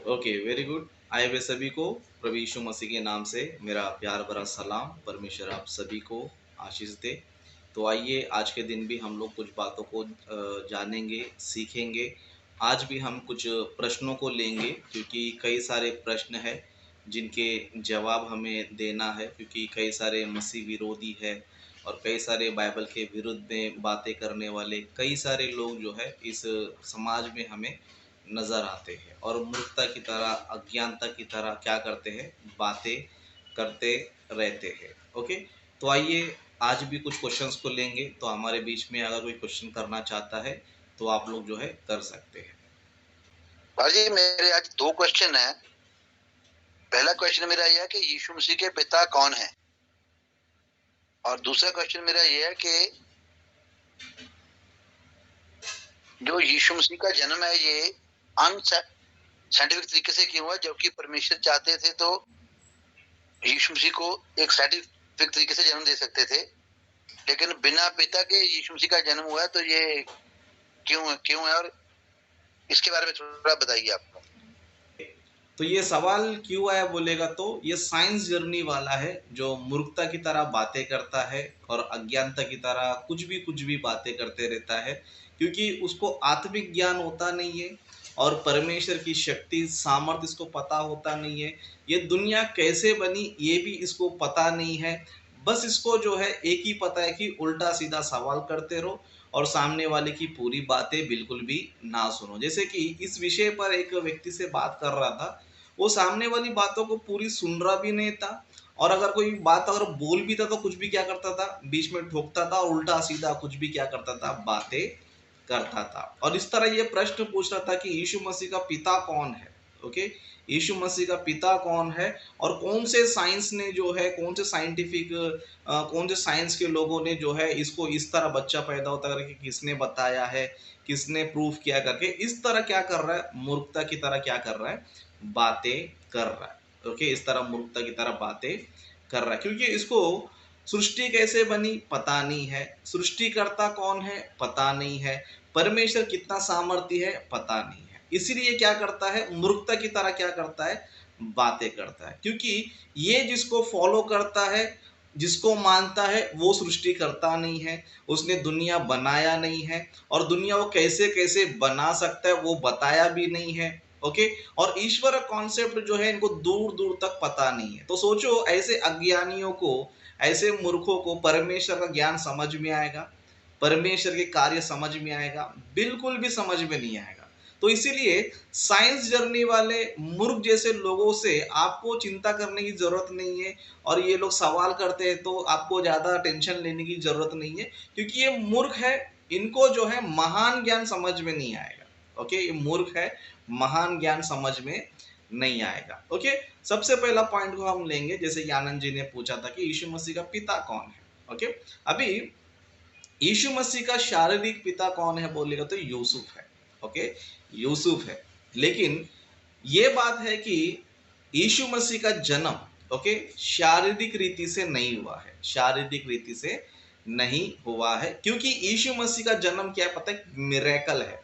Okay, very good. आए हुए सभी को प्रभु यीशु मसीह के नाम से मेरा प्यार भरा सलाम। परमेश्वर आप सभी को आशीष दे। तो आइए आज के दिन भी हम लोग कुछ बातों को जानेंगे, सीखेंगे। आज भी हम कुछ प्रश्नों को लेंगे क्योंकि कई सारे प्रश्न हैं जिनके जवाब हमें देना है, क्योंकि कई सारे मसीह विरोधी है और कई सारे बाइबल के विरुद्ध में बातें करने वाले कई सारे लोग जो है इस समाज में हमें नज़र आते हैं और मूर्खता की तरह, अज्ञानता की तरह क्या करते हैं, बातें करते रहते हैं। ओके, तो आइए आज भी कुछ क्वेश्चंस को लेंगे। तो हमारे बीच में अगर कोई क्वेश्चन करना चाहता है तो आप लोग जो है कर सकते हैं। भाजी मेरे आज दो क्वेश्चन है। पहला क्वेश्चन मेरा यह है कि यीशु मसीह के पिता कौन है, और दूसरा क्वेश्चन मेरा यह है कि जो यीशु मसीह का जन्म है ये अनसाइंटिफिक तरीके से क्यों हुआ, जबकि परमेश्वर चाहते थे तो यीशु मसीह को एक साइंटिफिक तरीके से जन्म दे सकते थे, लेकिन बिना पिता के यीशु मसीह का जन्म हुआ, तो ये क्यों है, और इसके बारे में थोड़ा बताइए आप। तो ये सवाल क्यों आया बोलेगा तो ये साइंस जर्नी वाला है, जो मूर्खता की तरह बातें करता है और अज्ञानता की तरह कुछ भी बातें करते रहता है, क्योंकि उसको आत्मिक ज्ञान होता नहीं है और परमेश्वर की शक्ति सामर्थ्य इसको पता होता नहीं है। ये दुनिया कैसे बनी ये भी इसको पता नहीं है। बस इसको जो है एक ही पता है कि उल्टा सीधा सवाल करते रहो और सामने वाले की पूरी बातें बिल्कुल भी ना सुनो। जैसे कि इस विषय पर एक व्यक्ति से बात कर रहा था, वो सामने वाली बातों को पूरी सुन रहा भी नहीं था और अगर कोई बात अगर बोल भी था तो कुछ भी क्या करता था, बीच में ठोकता था और उल्टा सीधा कुछ भी क्या करता था, बातें करता था। और इस तरह ये प्रश्न पूछ रहा था कि यीशु मसीह का पिता कौन है। ओके, यीशु मसीह का पिता कौन है और कौन से साइंस ने जो है, कौन से साइंटिफिक कौन से साइंस के लोगों ने जो है इसको इस तरह बच्चा पैदा होता करके किसने बताया है, किसने प्रूफ किया करके इस तरह क्या कर रहा है, मूर्खता की तरह क्या कर रहा है, बातें कर रहा है। ओके, इस तरह मूर्खता की तरह बातें कर रहा है क्योंकि इसको सृष्टि कैसे बनी पता नहीं है, सृष्टिकर्ता कौन है पता नहीं है, परमेश्वर कितना सामर्थ्य है पता नहीं है। इसीलिए क्या करता है, मूर्खता की तरह क्या करता है, बातें करता है। क्योंकि ये जिसको फॉलो करता है, जिसको मानता है, वो सृष्टि करता नहीं है, उसने दुनिया बनाया नहीं है और दुनिया वो कैसे कैसे बना सकता है वो बताया भी नहीं है। ओके, और ईश्वर कॉन्सेप्ट जो है इनको दूर दूर तक पता नहीं है। तो सोचो ऐसे अज्ञानियों को, ऐसे मूर्खों को परमेश्वर का ज्ञान समझ में आएगा, परमेश्वर के कार्य समझ में आएगा, बिल्कुल भी समझ में नहीं आएगा। तो इसीलिए साइंस जर्नी वाले मूर्ख जैसे लोगों से आपको चिंता करने की जरूरत नहीं है और ये लोग सवाल करते हैं तो आपको ज्यादा टेंशन लेने की जरूरत नहीं है, क्योंकि ये मूर्ख है, इनको जो है महान ज्ञान समझ में नहीं आएगा। ओके, ये मूर्ख है, महान ज्ञान समझ में नहीं आएगा। ओके, सबसे पहला पॉइंट को हम लेंगे, जैसे कि आनंद जी ने पूछा था कि यीशु मसीह का पिता कौन है। ओके, अभी यीशु मसीह का शारीरिक पिता कौन है बोलेगा तो यूसुफ है। ओके, यूसुफ है। लेकिन ये बात है कि यीशु मसीह का जन्म ओके शारीरिक रीति से नहीं हुआ है, शारीरिक रीति से नहीं हुआ है, क्योंकि यीशु मसीह का जन्म क्या है पता है, मिरेकल है।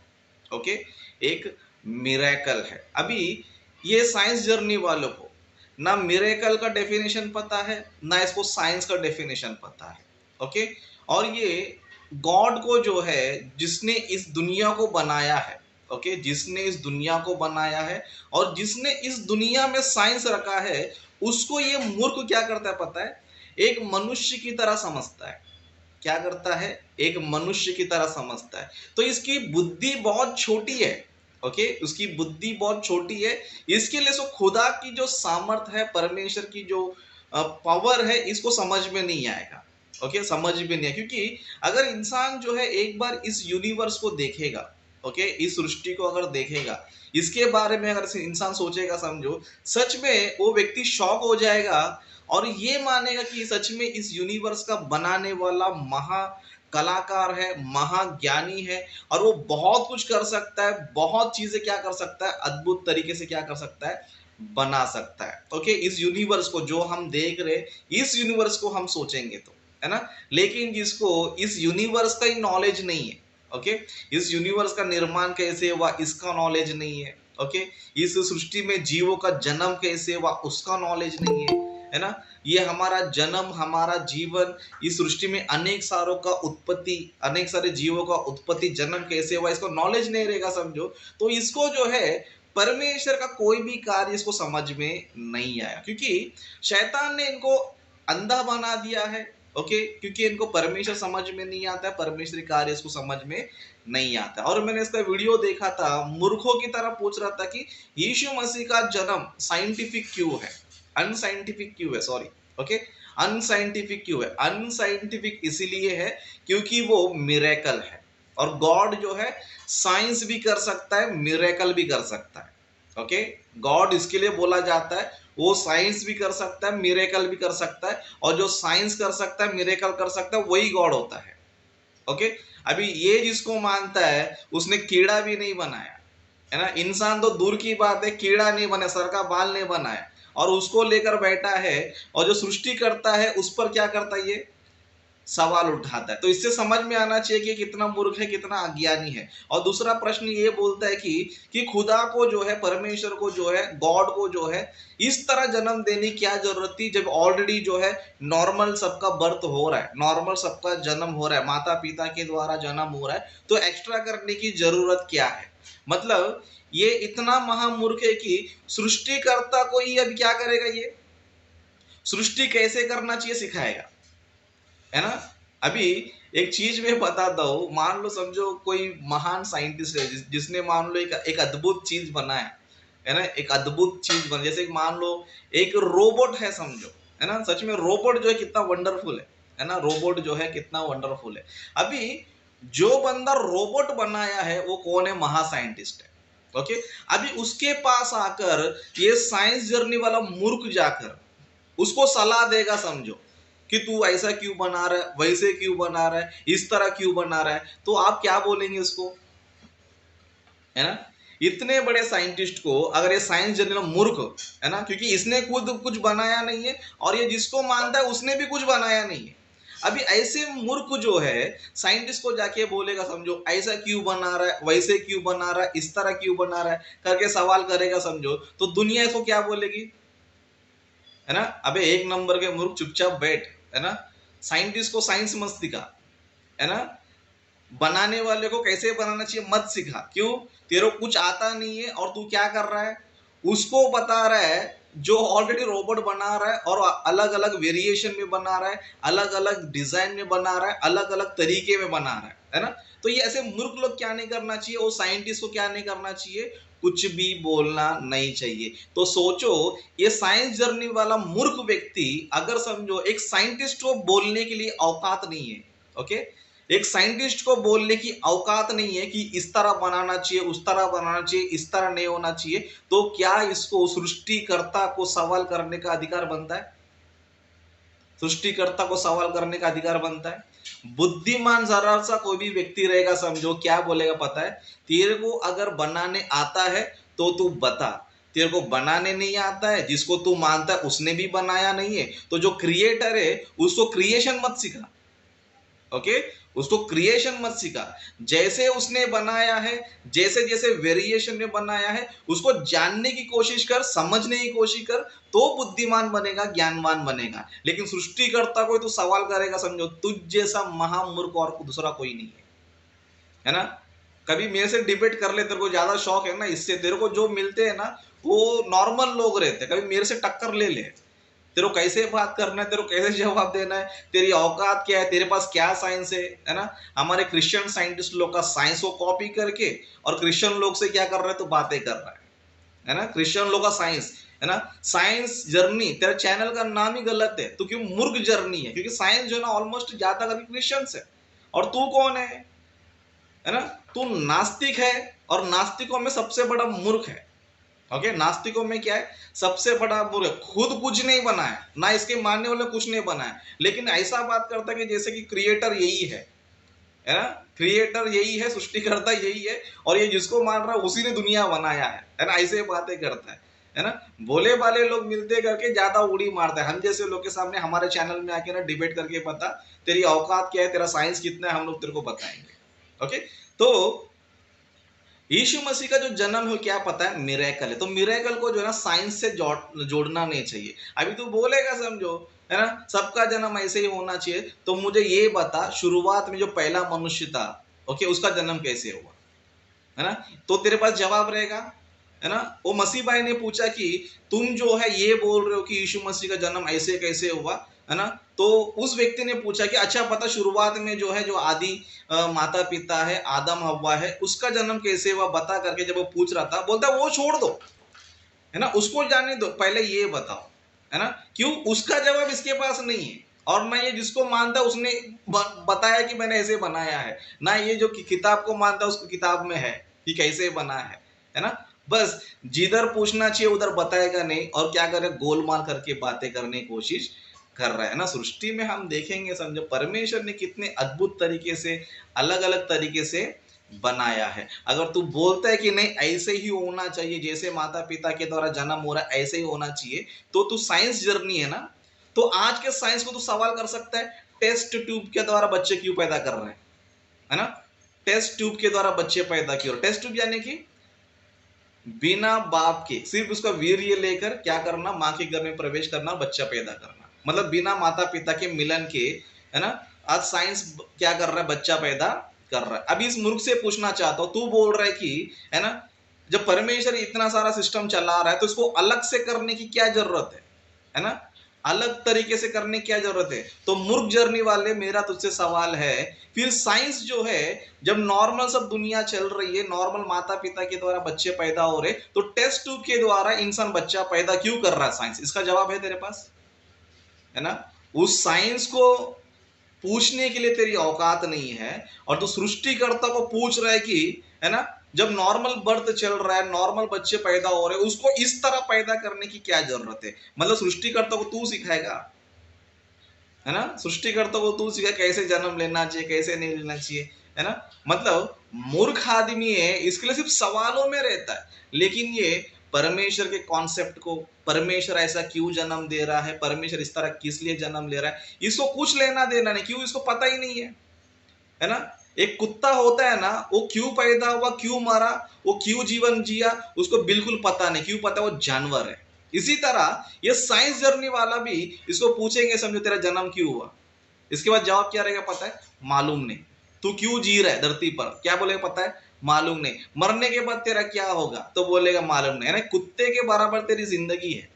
ओके, एक मिरेकल है। अभी ये साइंस जर्नी वालों को ना मिरेकल का डेफिनेशन पता है, ना इसको साइंस का डेफिनेशन पता है। ओके, और ये गॉड को जो है, जिसने इस दुनिया को बनाया है, ओके, जिसने इस दुनिया को बनाया है और जिसने इस दुनिया में साइंस रखा है, उसको ये मूर्ख क्या करता है पता है, एक मनुष्य की तरह समझता है। क्या करता है, एक मनुष्य की तरह समझता है। तो इसकी बुद्धि बहुत छोटी है। ओके, उसकी बुद्धि बहुत छोटी है, इसके लिए सो खुदा की जो सामर्थ है, परमेश्वर की जो पावर है, इसको समझ में नहीं आएगा। ओके, समझ में नहीं है, क्योंकि अगर इंसान जो है एक बार इस यूनिवर्स को देखेगा, ओके, इस सृष्टि को अगर देखेगा, इसके बारे में अगर इंसान सोचेगा, समझो सच में वो व्यक्ति शॉक हो जाएगा और ये मानेगा कि सच में इस यूनिवर्स का बनाने वाला महा कलाकार है, महाज्ञानी है और वो बहुत कुछ कर सकता है, बहुत चीजें क्या कर सकता है, अद्भुत तरीके से क्या कर सकता है, बना सकता है। ओके, इस यूनिवर्स को जो हम देख रहे, इस यूनिवर्स को हम सोचेंगे तो, है ना, लेकिन जिसको इस यूनिवर्स का ही नॉलेज नहीं है, ओके, इस यूनिवर्स का निर्माण कैसे हुआ इसका नॉलेज नहीं है, ओके, इस सृष्टि में जीवों का जन्म कैसे हुआ उसका नॉलेज नहीं है ना। ये हमारा जन्म, हमारा जीवन, इस सृष्टि में अनेक सारों का उत्पत्ति, अनेक सारे जीवों का उत्पत्ति जन्म कैसे हुआ इसको नॉलेज नहीं रहेगा समझो, तो इसको जो है परमेश्वर का कोई भी कार्य इसको समझ में नहीं आया, क्योंकि शैतान ने इनको अंधा बना दिया है। ओके, क्योंकि इनको परमेश्वर समझ में नहीं आता है, परमेश्वरी कार्य इसको समझ में नहीं आता। और मैंने इसका वीडियो देखा था, मूर्खों की तरह पूछ रहा था कि यीशु मसीह का जन्म साइंटिफिक क्यों है, अनसाइंटिफिक क्यों है, सॉरी, ओके, अनसाइंटिफिक क्यों है। अनसाइंटिफिक इसीलिए है क्योंकि वो मिरेकल है, और गॉड जो है साइंस भी कर सकता है, मिरेकल भी कर सकता है। ओके, गॉड इसके लिए बोला जाता है, वो साइंस भी कर सकता है, मिरेकल भी कर सकता है, और जो साइंस कर सकता है, मिरेकल कर सकता है, वही गॉड होता है। ओके, अभी ये जिसको मानता है उसने कीड़ा भी नहीं बनाया है ना, इंसान तो दूर की बात है, कीड़ा नहीं बना, सर का बाल नहीं बनाया, और उसको लेकर बैठा है, और जो सृष्टि करता है उस पर क्या करता है, ये सवाल उठाता है। तो इससे समझ में आना चाहिए कि कितना मूर्ख है, कितना अज्ञानी है। और दूसरा प्रश्न ये बोलता है कि खुदा को जो है, परमेश्वर को जो है, गॉड को जो है इस तरह जन्म देने की क्या जरूरत थी, जब ऑलरेडी जो है नॉर्मल सबका बर्थ हो रहा है, नॉर्मल सबका जन्म हो रहा है, माता पिता के द्वारा जन्म हो रहा है, तो एक्स्ट्रा करने की जरूरत क्या है। मतलब ये इतना महामूर्ख है कि सृष्टिकर्ता को ही अब क्या करेगा, ये सृष्टि कैसे करना चाहिए सिखाएगा, है ना। अभी एक चीज मैं बताता हूँ, मान लो समझो कोई महान साइंटिस्ट है जिसने मान लो एक अद्भुत चीज बनाया है ना, एक अद्भुत चीज बना, जैसे मान लो एक रोबोट है समझो, है ना। सच में रोबोट जो है कितना वंडरफुल है ना, रोबोट जो है कितना वंडरफुल है। अभी जो बंदा रोबोट बनाया है वो कौन है, महासाइंटिस्ट है। ओके, अभी उसके पास आकर ये साइंस जर्नी वाला मूर्ख जाकर उसको सलाह देगा समझो कि तू ऐसा क्यों बना रहा है, वैसे क्यों बना रहा है, इस तरह क्यों बना रहा है, तो आप क्या बोलेंगे उसको, है ना। इतने बड़े साइंटिस्ट को अगर ये साइंस जर्नल मूर्ख है ना, क्योंकि इसने खुद कुछ बनाया नहीं है, और ये जिसको मानता है उसने भी कुछ बनाया नहीं है। अभी ऐसे मूर्ख जो है साइंटिस्ट को जाके बोलेगा समझो ऐसा क्यों बना रहा है, वैसे क्यों बना रहा है, इस तरह क्यों बना रहा है करके सवाल करेगा समझो, तो दुनिया इसको क्या बोलेगी, है ना। अबे एक नंबर के मूर्ख, चुपचाप बैठ, है ना। साइंटिस्ट को साइंस मत सिखा, है ना। बनाने वाले को कैसे बनाना चाहिए मत सिखा, क्यों, तेरे को कुछ आता नहीं है, और तू क्या कर रहा है, उसको बता रहा है जो ऑलरेडी रोबोट बना रहा है, और अलग अलग वेरिएशन में बना रहा है, अलग अलग डिजाइन में बना रहा है, अलग अलग तरीके में बना रहा है ना। तो ये ऐसे मूर्ख लोग क्या नहीं करना चाहिए, वो साइंटिस्ट को क्या नहीं करना चाहिए, कुछ भी बोलना नहीं चाहिए। तो सोचो ये साइंस जर्नी वाला मूर्ख व्यक्ति अगर समझो एक साइंटिस्ट को बोलने के लिए औकात नहीं है, ओके, एक साइंटिस्ट को बोलने की औकात नहीं है कि इस तरह बनाना चाहिए, उस तरह बनाना चाहिए, इस तरह नहीं होना चाहिए, तो क्या इसको सृष्टिकर्ता को सवाल करने का अधिकार बनता है, सृष्टिकर्ता को सवाल करने का अधिकार बनता है। बुद्धिमान जरा सा कोई भी व्यक्ति रहेगा समझो क्या बोलेगा पता है, तेरे को अगर बनाने आता है तो तू बता, तेरे को बनाने नहीं आता है, जिसको तू मानता है उसने भी बनाया नहीं है, तो जो क्रिएटर है उसको क्रिएशन मत सिखा, ओके, उसको क्रिएशन मत सिखा, जैसे उसने बनाया है, जैसे जैसे वेरिएशन में बनाया है उसको जानने की कोशिश कर, समझने की कोशिश कर, तो बुद्धिमान बनेगा, ज्ञानवान बनेगा। लेकिन सृष्टिकर्ता को तो सवाल करेगा समझो, तुझ जैसा महामूर्ख और दूसरा कोई नहीं है ना। कभी मेरे से डिबेट कर ले, तेरे को ज्यादा शौक है ना इससे, तेरे को जो मिलते हैं ना वो नॉर्मल लोग रहते हैं, कभी मेरे से टक्कर ले ले, तेरे को कैसे बात करना है, तेरे को कैसे जवाब देना है, तेरी औकात क्या है, तेरे पास क्या साइंस है ना। हमारे क्रिश्चियन साइंटिस्ट लोग का साइंस को कॉपी करके और क्रिश्चियन लोग से क्या कर रहा है, तो बातें कर रहा है ना। क्रिश्चियन लोग का साइंस है ना, साइंस जर्नी, तेरा चैनल का नाम ही गलत है, तो क्यों मूर्ख जर्नी है, क्योंकि साइंस जो है ना ऑलमोस्ट ज्यादा करके क्रिश्चियन है, और तू कौन है ना, तू नास्तिक है, और नास्तिकों में सबसे बड़ा मूर्ख है। ओके, नास्तिकों में क्या है, सबसे बड़ा मूर्ख, खुद कुछ नहीं बनाया ना, इसके मानने वाले कुछ नहीं बनाया, लेकिन ऐसा बात करता है कि जैसे कि क्रिएटर यही है ना, क्रिएटर यही है, सृष्टिकर्ता यही है, और ये जिसको मान रहा है उसी ने दुनिया बनाया है ना, ऐसे बातें करता है ना। भोले भाले लोग मिलते करके ज्यादा उड़ी मारता है, हम जैसे लोग के सामने हमारे चैनल में आके ना डिबेट करके बता तेरी औकात क्या है, तेरा साइंस कितना है, हम लोग तेरे को बताएंगे। ओके, तो यीशु मसीह का जो जन्म है क्या पता है, मिरेकल है। तो मिरेकल को जो है ना साइंस से जोड़ना नहीं चाहिए। अभी तू बोलेगा समझो, है ना, सबका जन्म ऐसे ही होना चाहिए, तो मुझे ये बता शुरुआत में जो पहला मनुष्य था, ओके, उसका जन्म कैसे हुआ, है ना? तो तेरे पास जवाब रहेगा, है ना? वो मसीह भाई ने पूछा कि तुम जो है ये बोल रहे हो कि यीशु मसीह का जन्म ऐसे कैसे हुआ, है ना? तो उस व्यक्ति ने पूछा कि अच्छा पता शुरुआत में जो है जो आदि माता पिता है आदम हव्वा है, उसका जन्म कैसे हुआ बता करके जब वो पूछ रहा था, बोलता वो छोड़ दो, है ना, उसको जानने दो, पहले ये बताओ, है ना? क्यों? उसका जवाब इसके पास नहीं है, और ना ये जिसको मानता उसने बताया कि मैंने ऐसे बनाया है, ना ये जो किताब को मानता उसको किताब में है कि कैसे बना है ना? बस जिधर पूछना चाहिए उधर बताएगा नहीं, और क्या करे, गोलमाल करके बातें करने की कोशिश कर रहा है ना। सृष्टि में हम देखेंगे समझो परमेश्वर ने कितने अद्भुत तरीके से, अलग अलग तरीके से बनाया है। अगर तू बोलता है कि नहीं ऐसे ही होना चाहिए, जैसे माता पिता के द्वारा जन्म हो रहा है ऐसे ही होना चाहिए, तो तू साइंस जर्नी है ना, तो आज के साइंस को तू सवाल कर सकता है, टेस्ट ट्यूब के द्वारा बच्चे क्यों पैदा कर रहे हैं, है ना? टेस्ट ट्यूब के द्वारा बच्चे पैदा क्यों? टेस्ट ट्यूब यानी कि बिना बाप के सिर्फ उसका वीर्य लेकर क्या करना, माँ के घर में प्रवेश करना, बच्चा पैदा करना, मतलब बिना माता पिता के मिलन के, है ना? आज साइंस क्या कर रहा है, बच्चा पैदा कर रहा है। अभी इस मूर्ख से पूछना चाहता हूं, तू बोल रहा है कि, है ना, जब परमेश्वर इतना सारा सिस्टम चला रहा है तो इसको अलग से करने की क्या जरूरत है ना? अलग तरीके से करने की क्या जरूरत है? तो मूर्ख जर्नी वाले, मेरा तुझसे सवाल है, फिर साइंस जो है, जब नॉर्मल सब दुनिया चल रही है, नॉर्मल माता पिता के द्वारा बच्चे पैदा हो रहे, तो टेस्ट ट्यूब के द्वारा इंसान बच्चा पैदा क्यों कर रहा है? साइंस इसका जवाब है तेरे पास, है ना? उस साइंस को पूछने के लिए तेरी औकात नहीं है, और तो सृष्टिकर्ता को पूछ रहा है कि, है ना, जब नॉर्मल बर्थ चल रहा है, नॉर्मल बच्चे पैदा हो रहे हैं, उसको इस तरह पैदा करने की क्या जरूरत है? मतलब सृष्टिकर्ता को तू सिखाएगा, है ना? सृष्टिकर्ता को तू सिखा कैसे जन्म लेना चाहिए, कैसे नहीं लेना चाहिए, है ना? मतलब मूर्ख आदमी है, इसके लिए सिर्फ सवालों में रहता है, लेकिन ये परमेश्वर के कॉन्सेप्ट को, परमेश्वर ऐसा क्यों जन्म दे रहा है, परमेश्वर इस तरह किस लिए जन्म ले रहा है, इसको कुछ लेना देना नहीं, क्यों, इसको पता ही नहीं है ना? एक कुत्ता होता है ना, वो क्यों पैदा हुआ, क्यों मरा, वो क्यों जीवन जिया, उसको बिल्कुल पता नहीं, क्यों पता, वो जानवर है। इसी तरह ये साइंस जर्नी वाला भी, इसको पूछेंगे समझो तेरा जन्म क्यों हुआ, इसके बाद जवाब क्या रहेगा पता है? मालूम नहीं। तू क्यों जी रहा है धरती पर, क्या बोलेगा पता है? मालूम नहीं। मरने के बाद तेरा क्या होगा, तो बोलेगा मालूम नहीं। यानी कुत्ते के बराबर तेरी जिंदगी है,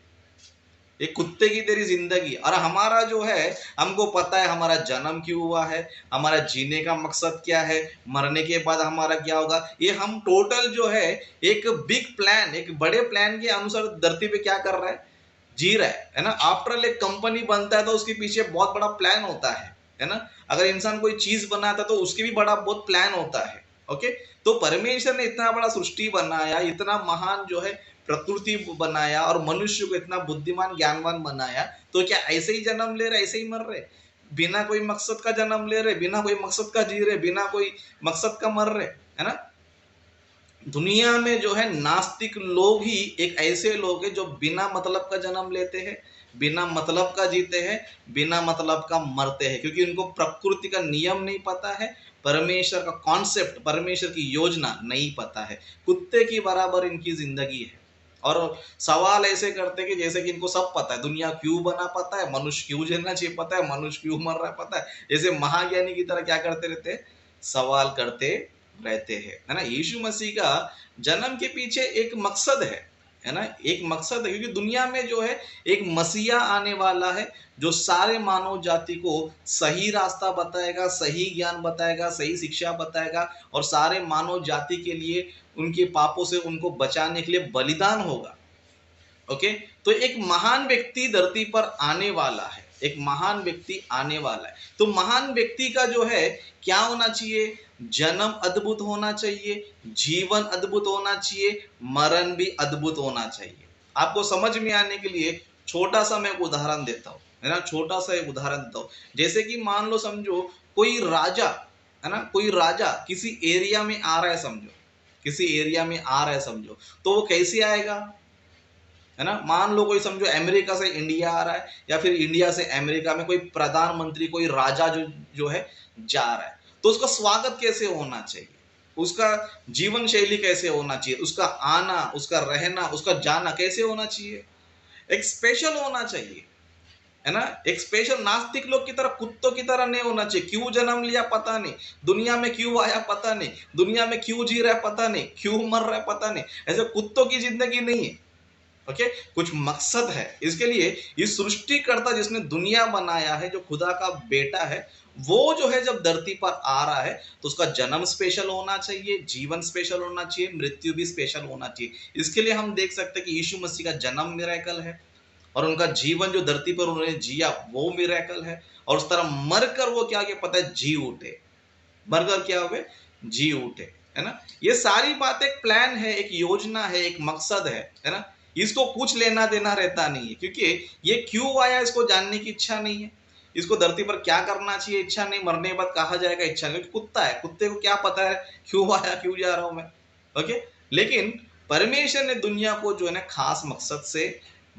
एक कुत्ते की तेरी जिंदगी। और हमारा जो है, हमको पता है हमारा जन्म क्यों हुआ है, हमारा जीने का मकसद क्या है, मरने के बाद हमारा क्या होगा, ये हम टोटल जो है एक बिग प्लान, एक बड़े प्लान के अनुसार धरती पे क्या कर रहा है, जी रहा है ना? आफ्टर ऑल एक कंपनी बनता है तो उसके पीछे बहुत बड़ा प्लान होता है ना? अगर इंसान कोई चीज बनाता है तो उसके भी बड़ा बहुत प्लान होता है। ओके, तो परमेश्वर ने इतना बड़ा सृष्टि बनाया, इतना महान जो है प्रकृति बनाया, और मनुष्य को इतना बुद्धिमान ज्ञानवान बनाया, तो क्या ऐसे ही जन्म ले रहे, ऐसे ही मर रहे, बिना कोई मकसद का जन्म ले रहे, बिना कोई मकसद का जी रहे, बिना कोई मकसद का मर रहे, है ना? दुनिया में जो है नास्तिक लोग ही एक ऐसे लोग हैं जो बिना मतलब का जन्म लेते हैं, बिना मतलब का जीते हैं, बिना मतलब का मरते हैं, क्योंकि उनको प्रकृति का नियम नहीं पता है, परमेश्वर का कॉन्सेप्ट, परमेश्वर की योजना नहीं पता है। कुत्ते की बराबर इनकी जिंदगी है, और सवाल ऐसे करते कि जैसे कि इनको सब पता है, दुनिया क्यों बना पता है, मनुष्य क्यों जीना चाहिए पता है, मनुष्य क्यों मर रहा है पता है, जैसे महाज्ञानी की तरह क्या करते रहते हैं, सवाल करते रहते हैं, है ना? यीशु मसीह का जन्म के पीछे एक मकसद है ना? एक मकसद है, क्योंकि दुनिया में जो है एक मसीहा आने वाला है, जो सारे मानव जाति को सही रास्ता बताएगा, सही ज्ञान बताएगा, सही शिक्षा बताएगा, और सारे मानव जाति के लिए उनके पापों से उनको बचाने के लिए बलिदान होगा। ओके, तो एक महान व्यक्ति धरती पर आने वाला है, एक महान व्यक्ति आने वाला है। तो महान व्यक्ति का जो है क्या होना चाहिए, जन्म अद्भुत होना चाहिए, जीवन अद्भुत होना चाहिए, मरण भी अद्भुत होना चाहिए। आपको समझ में आने के लिए छोटा सा मैं एक उदाहरण देता हूँ, है ना? छोटा सा एक उदाहरण देता हूँ, जैसे कि मान लो समझो कोई राजा, है ना, कोई राजा किसी एरिया में आ रहा है समझो, किसी एरिया में आ रहा है समझो, तो वो कैसे आएगा, है ना? मान लो कोई समझो अमेरिका से इंडिया आ रहा है, या फिर इंडिया से अमेरिका में कोई प्रधानमंत्री, कोई राजा जो जो है जा रहा है, तो उसका स्वागत कैसे होना चाहिए, उसका जीवन शैली कैसे होना चाहिए, उसका आना, उसका रहना, उसका जाना कैसे होना चाहिए, एक स्पेशल होना चाहिए, है ना। एक स्पेशल नास्तिक लोग की तरह, कुत्तों की तरह नहीं होना चाहिए। क्यों जन्म लिया पता नहीं, दुनिया में क्यों आया पता नहीं, दुनिया में क्यों जी रहा है पता नहीं, क्यों मर रहा है पता नहीं, ऐसे कुत्तों की जिंदगी नहीं है। ओके, कुछ मकसद है इसके लिए। इस सृष्टिकर्ता जिसने दुनिया बनाया है, जो खुदा का बेटा है, वो जो है जब धरती पर आ रहा है तो उसका जन्म स्पेशल होना चाहिए, जीवन स्पेशल होना चाहिए, मृत्यु भी स्पेशल होना चाहिए। इसके लिए हम देख सकते हैं कि यीशु मसीह का जन्म मिरेकल है, और उनका जीवन जो धरती पर उन्होंने जिया वो मिरेकल है। और उस तरह मरकर वो क्या किया पता है, जी उठे। मरकर क्या हुए, जी उठे, है ना। ये सारी बात एक प्लान है, एक योजना है, एक मकसद है ना। इसको कुछ लेना देना रहता नहीं है, क्योंकि ये क्यों आया इसको जानने की इच्छा नहीं है। इसको धरती पर क्या करना चाहिए इच्छा नहीं, मरने के बाद कहा जाएगा इच्छा नहीं, क्योंकि कुत्ता है, कुत्ते को क्या पता है क्यों आया क्यों जा रहा हूं मैं। ओके, लेकिन परमेश्वर ने दुनिया को जो है ना खास मकसद से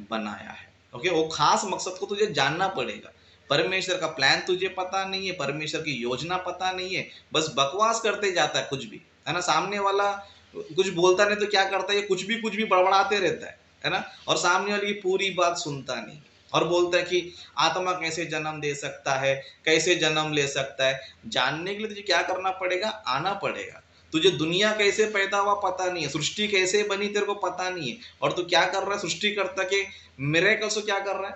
बनाया है। ओके, वो खास मकसद को तुझे जानना पड़ेगा। परमेश्वर का प्लान तुझे पता नहीं है, परमेश्वर की योजना पता नहीं है, बस बकवास करते जाता है कुछ भी, है ना। सामने वाला कुछ बोलता नहीं तो क्या करता है, कुछ भी बड़बड़ाते रहता है ना। और सामने वाले की पूरी बात सुनता नहीं, और बोलता है कि आत्मा कैसे जन्म दे सकता है, कैसे जन्म ले सकता है। जानने के लिए तुझे क्या करना पड़ेगा, आना पड़ेगा। तुझे दुनिया कैसे पैदा हुआ पता नहीं है, सृष्टि कैसे बनी तेरे को पता नहीं है, और तू क्या कर रहा है, सृष्टिकर्ता के मिरेकल से क्या कर रहा है,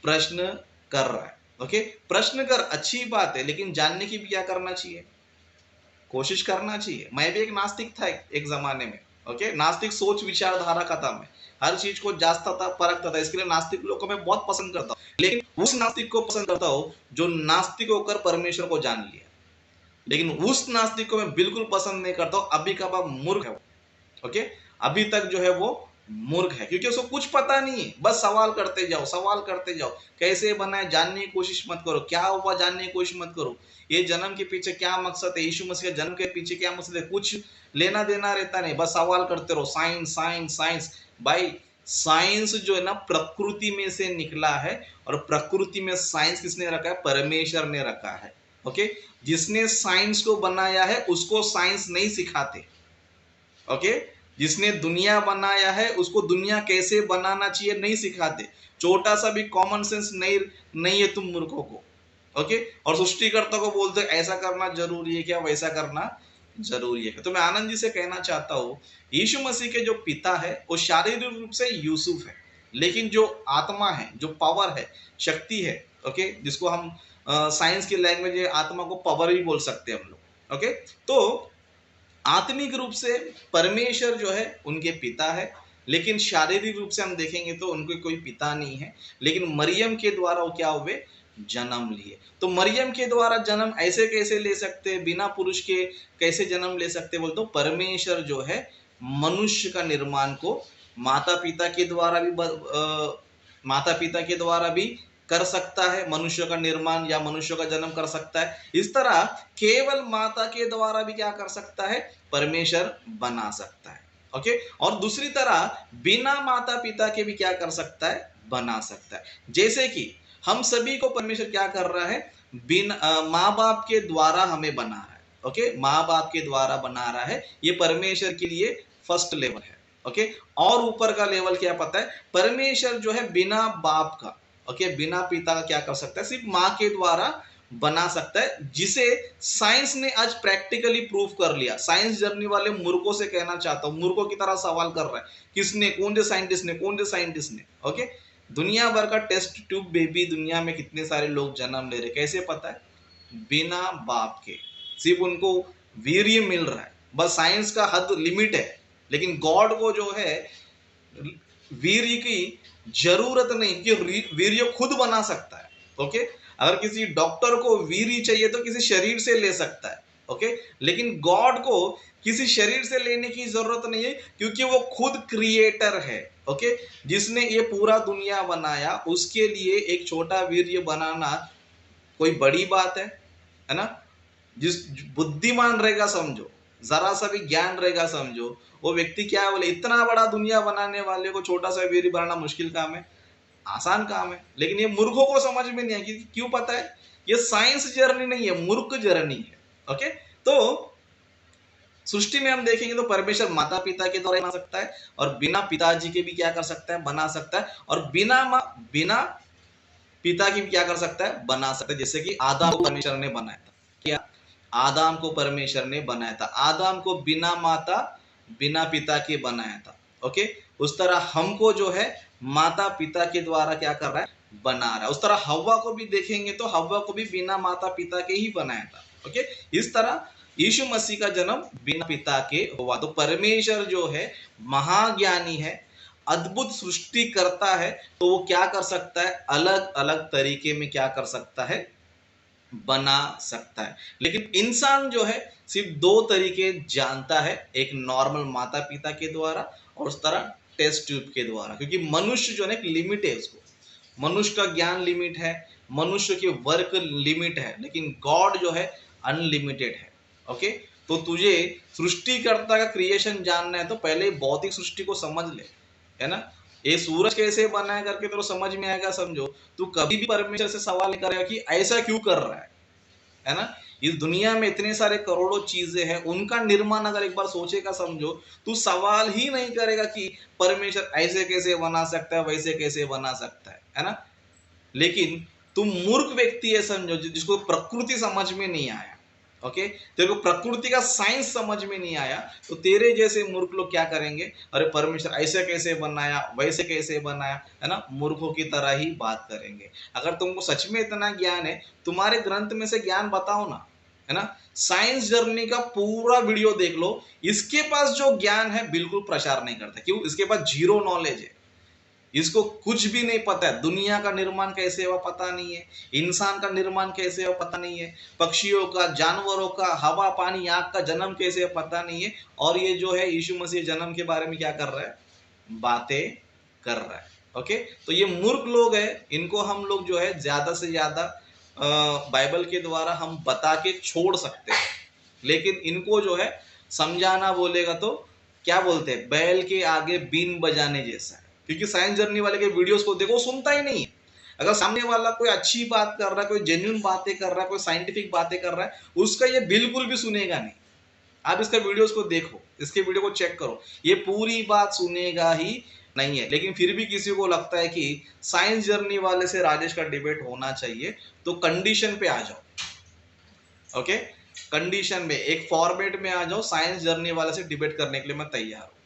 प्रश्न कर रहा है। ओके, प्रश्न कर, अच्छी बात है, लेकिन जानने की भी क्या करना चाहिए, कोशिश करना चाहिए। मैं भी एक नास्तिक था एक जमाने में। ओके, नास्तिक सोच विचारधारा का था मैं, हर चीज को जांचता था, परखता था। इसके लिए नास्तिक लोग को मैं बहुत पसंद करता हूँ, लेकिन उस नास्तिक को पसंद करता हूँ जो नास्तिक होकर परमेश्वर को जान लिया। लेकिन उस नास्तिक को मैं बिल्कुल पसंद नहीं करता हूँ, अभी का मूर्ख है वो। ओके, अभी तक जो है वो मूर्ख है, क्योंकि उसको कुछ पता नहीं है। बस सवाल करते जाओ, सवाल करते जाओ, कैसे बनाए जानने की कोशिश मत करो, क्या हुआ जानने की कोशिश मत करो, ये जन्म के पीछे क्या मकसद है, यीशु मसीह के जन्म के पीछे क्या मकसद है, कुछ लेना देना रहता नहीं, बस सवाल करते रहो। साइंस साइंस साइंस, भाई साइंस जो है ना प्रकृति में से निकला है, और प्रकृति में साइंस किसने रखा है, परमेश्वर ने रखा है। ओके, जिसने साइंस को बनाया है उसको साइंस नहीं सिखाते। ओके, जिसने दुनिया बनाया है उसको दुनिया कैसे बनाना चाहिए नहीं सिखाते। छोटा सा भी कॉमन सेंस नहीं है तुम मूर्खों को। ओके, और सृष्टिकर्ता को बोलते ऐसा करना जरूरी है क्या, वैसा करना जरूरी है। तो मैं आनंद जी से कहना चाहता हूँ, यीशु मसीह के जो पिता है वो शारीरिक रूप से यूसुफ है, लेकिन जो आत्मा है, जो पावर है, शक्ति है, ओके, जिसको हम साइंस की लैंग्वेज आत्मा को पावर भी बोल सकते हैं हम लोग। ओके, तो आत्मिक रूप से परमेश्वर जो है उनके पिता है, लेकिन शारीरिक रूप से हम देखेंगे तो उनके कोई पिता नहीं है। लेकिन मरियम के द्वारा वो क्या हुए, जन्म लिए। तो मरियम के द्वारा जन्म ऐसे कैसे ले सकते, बिना पुरुष के कैसे जन्म ले सकते बोल, तो परमेश्वर जो है मनुष्य का निर्माण को माता पिता के द्वारा भी माता पिता के द्वारा भी कर सकता है, मनुष्य का निर्माण या मनुष्य का जन्म कर सकता है। इस तरह केवल माता के द्वारा भी क्या कर सकता है, परमेश्वर बना सकता है। ओके, और दूसरी तरह बिना माता पिता के भी क्या कर सकता है, बना सकता है। जैसे कि हम सभी को परमेश्वर क्या कर रहा है, बिना माँ बाप के द्वारा हमें बना रहा है। ओके, माँ बाप के द्वारा बना रहा है, ये परमेश्वर के लिए फर्स्ट लेवल है। ओके, और ऊपर का लेवल क्या पता है, परमेश्वर जो है बिना बाप का, ओके, बिना पिता का क्या कर सकता है, सिर्फ माँ के द्वारा बना सकता है, जिसे साइंस ने आज प्रैक्टिकली प्रूव कर लिया। साइंस जर्नी वाले मूर्खों से कहना चाहता हूं, मूर्खों की तरह सवाल कर रहा है, किसने, कौन से साइंटिस्ट ने, कौन से साइंटिस्ट ने। ओके, दुनिया भर का टेस्ट ट्यूब बेबी, दुनिया में कितने सारे लोग जन्म ले रहे, कैसे पता है, बिना बाप के, सिर्फ उनको वीर्य मिल रहा है। बस साइंस का हद लिमिट है, लेकिन गॉड को जो है वीर्य की जरूरत नहीं, कि वीर्य खुद बना सकता है। ओके, अगर किसी डॉक्टर को वीर्य चाहिए तो किसी शरीर से ले सकता है। ओके, लेकिन गॉड को किसी शरीर से लेने की जरूरत नहीं है, क्योंकि वो खुद क्रिएटर है। ओके, जिसने ये पूरा दुनिया बनाया, उसके लिए एक छोटा वीर्य बनाना कोई बड़ी बात है ना। जिस बुद्धिमान रहेगा समझो, जरा सा भी ज्ञान रहेगा समझो, वो व्यक्ति क्या बोले, इतना बड़ा दुनिया बनाने वाले को छोटा सा वीर्य बनाना मुश्किल काम है, आसान काम है। लेकिन ये मूर्खों को समझ में नहीं है, क्यों पता है, ये साइंस जर्नी नहीं है, मूर्ख जर्नी है। ओके, तो सृष्टि में हम देखेंगे तो परमेश्वर माता पिता के द्वारा बना सकता है और बिना पिताजी के भी क्या कर सकता है, बना सकता है, और बिना पिता की भी क्या कर सकता है, बना सकता है। जैसे कि आदम को परमेश्वर ने बनाया था, क्या आदम को परमेश्वर ने बनाया था, आदम को बिना माता बिना पिता के बनाया था। ओके, उस तरह हमको जो है माता पिता के द्वारा क्या कर रहा है, बना रहा है। उस तरह हव्वा को भी देखेंगे तो हव्वा को भी बिना माता पिता के ही बनाया था। ओके, इस तरह यीशु मसीह का जन्म बिना पिता के हुआ। तो परमेश्वर जो है महाज्ञानी है, अद्भुत सृष्टि करता है, तो वो क्या कर सकता है, अलग अलग तरीके में क्या कर सकता है, बना सकता है। लेकिन इंसान जो है सिर्फ दो तरीके जानता है, एक नॉर्मल माता पिता के द्वारा और उस तरह टेस्ट ट्यूब के द्वारा, क्योंकि मनुष्य जो है एक लिमिट है, उसको मनुष्य का ज्ञान लिमिट है, मनुष्य के वर्क लिमिट है, लेकिन गॉड जो है अनलिमिटेड है। ओके, तो तुझे सृष्टिकर्ता का क्रिएशन जानना है तो पहले भौतिक सृष्टि को समझ ले, है ना। ये सूरज कैसे बना है करके तेरे समझ में आएगा, समझो। तू कभी भी परमेश्वर से सवाल नहीं करेगा कि ऐसा क्यों कर रहा है ना। इस दुनिया में इतने सारे करोड़ों चीजें हैं, उनका निर्माण अगर एक बार सोचेगा, समझो, तू सवाल ही नहीं करेगा कि परमेश्वर ऐसे कैसे बना सकता है, वैसे कैसे बना सकता है ना। लेकिन तुम मूर्ख व्यक्ति है, समझो, जिसको प्रकृति समझ में नहीं आया। ओके, तेरे को प्रकृति का साइंस समझ में नहीं आया, तो तेरे जैसे मूर्ख लोग क्या करेंगे, अरे परमेश्वर ऐसे कैसे बनाया, वैसे कैसे बनाया, है ना, मूर्खों की तरह ही बात करेंगे। अगर तुमको सच में इतना ज्ञान है, तुम्हारे ग्रंथ में से ज्ञान बताओ ना, है ना। साइंस जर्नी का पूरा वीडियो देख लो, इसके पास जो ज्ञान है बिल्कुल प्रचार नहीं करता। क्यों? इसके पास जीरो नॉलेज है, इसको कुछ भी नहीं पता है। दुनिया का निर्माण कैसे हुआ पता नहीं है, इंसान का निर्माण कैसे हुआ पता नहीं है, पक्षियों का, जानवरों का, हवा पानी आग का जन्म कैसे हुआ पता नहीं है। और ये जो है यीशु मसीह जन्म के बारे में क्या कर रहा है, बातें कर रहा है। ओके, तो ये मूर्ख लोग है, इनको हम लोग जो है ज्यादा से ज्यादा बाइबल के द्वारा हम बता के छोड़ सकते हैं, लेकिन इनको जो है समझाना बोलेगा तो क्या बोलते हैं, बैल के आगे बीन बजाने जैसा है। क्योंकि साइंस जर्नी वाले के वीडियोस को देखो, सुनता ही नहीं है। अगर सामने वाला कोई अच्छी बात कर रहा है, कोई जेन्युइन बातें कर रहा है, कोई साइंटिफिक बातें कर रहा है, उसका ये बिल्कुल भी सुनेगा नहीं। आप इसका वीडियोस को देखो, इसके वीडियो को चेक करो, ये पूरी बात सुनेगा ही नहीं है। लेकिन फिर भी किसी को लगता है कि साइंस जर्नी वाले से राजेश का डिबेट होना चाहिए, तो कंडीशन पे आ जाओ। ओके, कंडीशन में एक फॉर्मेट में आ जाओ, साइंस जर्नी वाले से डिबेट करने के लिए मैं तैयार हूँ।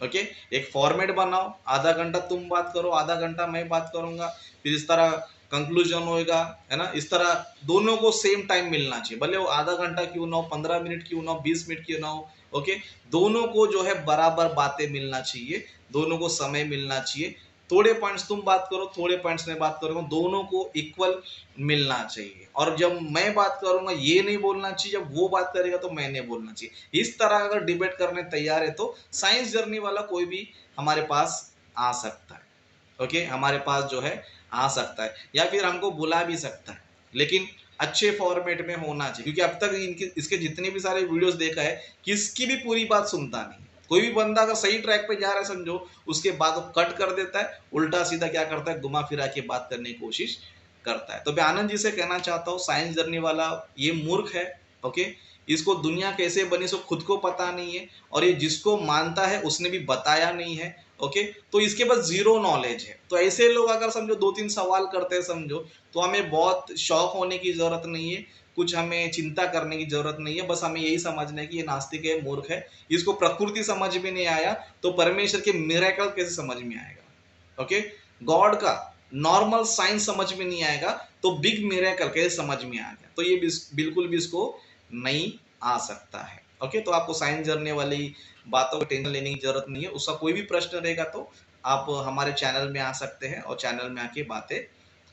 ओके, एक फॉर्मेट बनाओ, आधा घंटा तुम बात करो, आधा घंटा मैं बात करूंगा, फिर इस तरह कंक्लूजन होएगा, है ना। इस तरह दोनों को सेम टाइम मिलना चाहिए, भले वो आधा घंटा क्यों ना हो, 15 मिनट क्यों ना हो, 20 मिनट क्यों ना हो। ओके, दोनों को जो है बराबर बातें मिलना चाहिए, दोनों को समय मिलना चाहिए। थोड़े पॉइंट्स तुम बात करो, थोड़े पॉइंट्स मैं बात करूंगा, दोनों को इक्वल मिलना चाहिए। और जब मैं बात करूंगा ये नहीं बोलना चाहिए, जब वो बात करेगा तो मैं नहीं बोलना चाहिए। इस तरह अगर डिबेट करने तैयार है तो साइंस जर्नी वाला कोई भी हमारे पास आ सकता है। ओके, हमारे पास जो है आ सकता है, या फिर हमको बुला भी सकता है, लेकिन अच्छे फॉर्मेट में होना चाहिए। क्योंकि अब तक इनके इसके जितने भी सारे वीडियोस देखा है, किसकी भी पूरी बात सुनता नहीं। कोई भी बंदा अगर सही ट्रैक पे जा रहा है, समझो, उसके बाद वो कट कर देता है, उल्टा सीधा क्या करता है, घुमा फिरा के बात करने की कोशिश करता है। तो मैं आनंद जी से कहना चाहता हूँ, साइंस जर्नी वाला ये मूर्ख है। ओके, इसको दुनिया कैसे बनी सो खुद को पता नहीं है, और ये जिसको मानता है उसने भी बताया नहीं है। ओके, तो इसके पास जीरो नॉलेज है। तो ऐसे लोग अगर समझो 2-3 सवाल करते हैं, समझो, तो हमें बहुत शौक होने की जरूरत नहीं है, कुछ हमें चिंता करने की जरूरत नहीं है। बस हमें यही समझना है कि ये नास्तिक है, मूर्ख है, इसको प्रकृति समझ में नहीं आया, तो परमेश्वर के मिरेकल कैसे समझ में आएगा। ओके, गॉड का नॉर्मल साइंस समझ में नहीं आएगा, तो बिग मिरेकल कैसे समझ में आएगा। तो ये बिल्कुल भी इसको नहीं आ सकता है। ओके, तो आपको साइंस जर्नी वाली बातों को टेंशन लेने की जरूरत नहीं है। उसका कोई भी प्रश्न रहेगा तो आप हमारे चैनल में आ सकते हैं और चैनल में आके बातें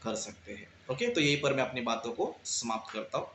कर सकते हैं। ओके, तो यहीं पर मैं अपनी बातों को समाप्त करता हूँ।